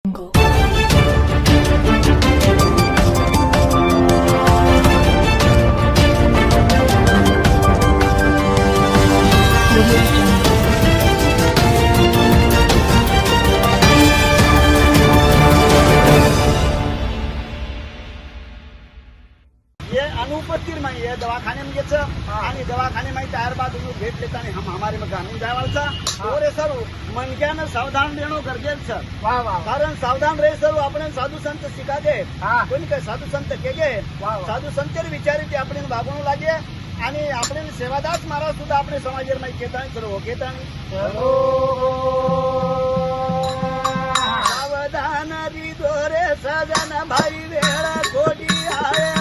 ये अनुपस्थित माही है दवाखाने में घ्यायचं आणि दवाखाने माही तयार बाद भेट लेता आणि हम हमारे मग घालून जायवायचा और सर मनक्यानं सावधान देणं गरजेचं कारण सावधान रे सर आपण साधू संत शिका दे कोणी काय साधू संत केगे साधू संतेर विचारी ते आपण भागवणं लागे आणि आपण सेवादास महाराज सुद्धा आपण समाजेर माही केता सर्व घेता सावधान रिदोरे सजन भाई वेळा कोडी आहे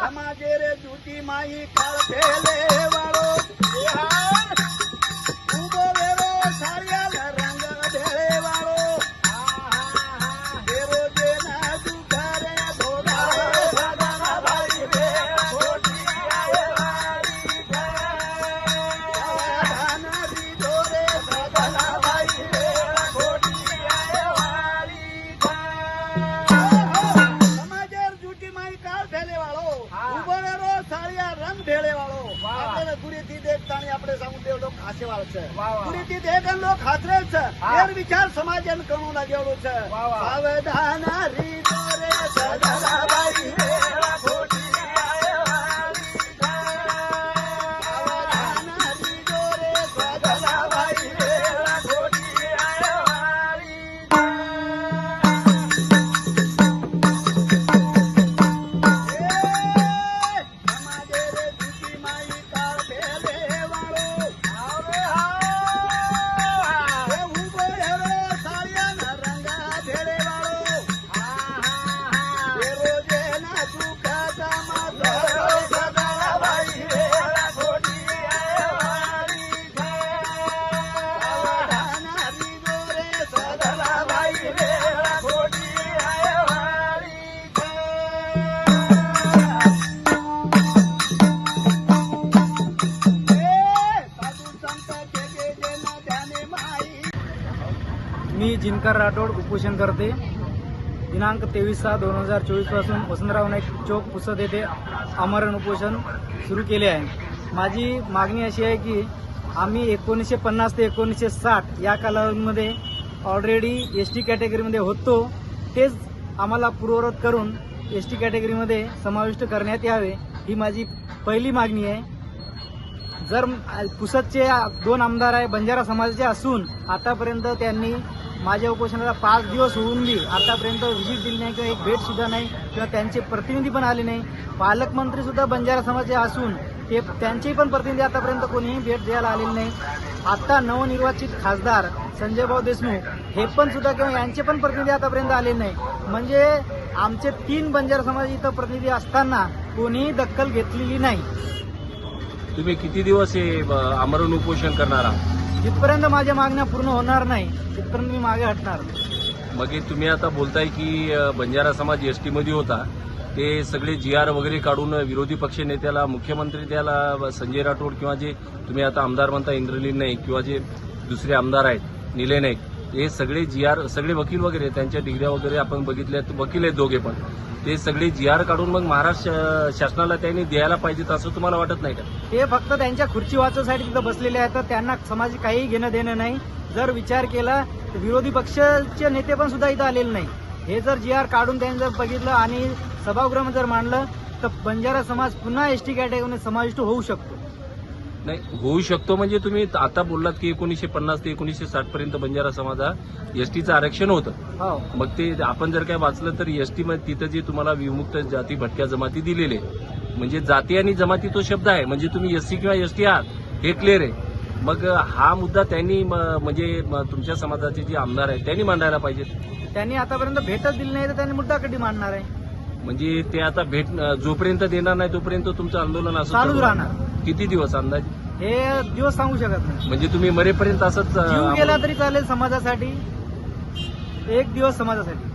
समाजेर जुटी माई काळ फेले वाळो उभो वेरो साऱ्या रंग ढेळे वाळो देरो जेना दुखारे धोडा सदना भाई वेळ खोटी आहे वारी धान दिदोरे सदना भाई वेळ खोटी आहे वारी समाजेर जुटी माई काळ फेले वाळो ढेळे वाळो आपल्याला गुरीती देखतानी આપણે સામુ દેવ લોક હાસેવાળ છે ગુરીતી દેખન લોક હાથરેલ છે એર વિચાર સમાજન કણો લાગેલો છે સાવધાન રીતો રે સદનાબાઈ વેળા ખોટી આય વાલી સાવધાન રીતો રે સદનાબાઈ વેળા ખોટી આય વાલી मी जिनकर राठोड उपोषण करते। दिनांक 23/6/2024 पासून वसंतराव नाईक चौक पुसद येथे आमरण उपोषण सुरू केले आहे। माझी मागणी अशी आहे की आम्ही 1950 ते 1960 या कालावधीमध्ये ऑलरेडी एसटी कॅटेगरीमध्ये होतो, तेच आम्हाला पूर्ववत करून एसटी कॅटेगरीमध्ये समाविष्ट करण्यात यावे, ही माझी पहिली मागणी आहे। जर पुसदचे 2 आमदार आहे बंजारा समाजाचे असून आतापर्यंत त्यांनी माझ्या उपोषणाला 5 दिवस होऊन बी आतापर्यंत व्हिजिट दिली नाही किंवा एक भेट सुद्धा नाही किंवा त्यांचे प्रतिनिधी पण आले नाही। पालकमंत्री सुद्धा बंजारा समाजाचे असून ते त्यांचेही पण प्रतिनिधी आतापर्यंत कोणीही भेट द्यायला आलेले नाही। आता नवनिर्वाचित खासदार संजय भाऊ देशमुख हे पण सुद्धा किंवा यांचे पण प्रतिनिधी आतापर्यंत आले नाही। म्हणजे आमचे 3 बंजारा समाज इथं प्रतिनिधी असताना कोणीही दखल घेतलेली नाही। तुम्ही किती दिवस हे आमरण उपोषण करणार आहात? जिथपर्यंत माझ्या मागण्या पूर्ण होणार नाही तिथपर्यंत मी मागे हटणार। मग तुम्ही आता बोलताय की बंजारा समाज एसटी मध्ये होता, ते सगळे GR वगैरे काढून विरोधी पक्ष नेत्याला मुख्यमंत्री त्याला संजय राठोड किंवा जे तुम्ही आता आमदार म्हणता इंद्रनील नाईक किंवा जे दुसरे आमदार आहेत निलय नाईक, हे सगळे GR सगळे वकील वगैरे त्यांच्या डिग्र्या वगैरे आपण बघितल्यात, वकील आहेत दोघे पण, ते सगळे GR काढून मग महाराष्ट्र शासनाला त्यांनी द्यायला पाहिजेत असं तुम्हाला वाटत नाही का? ते फक्त त्यांच्या खुर्ची वाचवण्यासाठी तिथं बसलेले आहेत, तर त्यांना समाज काही घेणं देणं नाही। जर विचार केला तर विरोधी पक्षाचे नेते पण सुद्धा इथं आलेले नाही। हे जर GR काढून त्यांनी जर बघितलं आणि सभागृह जर मांडलं तर बंजारा समाज पुन्हा एसटी कॅटेगरीमध्ये समाविष्ट होऊ शकतो। नाही होऊ शकतो म्हणजे तुम्ही आता बोललात की 1950 ते 1960 पर्यंत बंजारा समाज हा एसटीचं आरक्षण होतं, मग ते आपण जर काय वाचलं तर एसटी मध्ये तिथं जे तुम्हाला विमुक्त जाती भटक्या जमाती दिलेले, म्हणजे जाती आणि जमाती तो शब्द आहे, म्हणजे तुम्ही एससी किंवा एसटी आहात हे क्लिअर आहे. मग हा मुद्दा त्यांनी म्हणजे तुमच्या समाजाचे जे आमदार आहेत त्यांनी मांडायला पाहिजेत. त्यांनी आतापर्यंत भेटच दिली नाही तर त्यांनी मुद्दा कधी मांडणार आहे? म्हणजे ते आता भेट जोपर्यंत देणार नाही तोपर्यंत तुमचं आंदोलन असं चालूच चालू राहणार. किती दिवस अंदाज? हे दिवस सांगू शकत नाही. म्हणजे तुम्ही मरेपर्यंत असंच जीव गेला तरी चालेल समाजासाठी, एक दिवस समाजासाठी.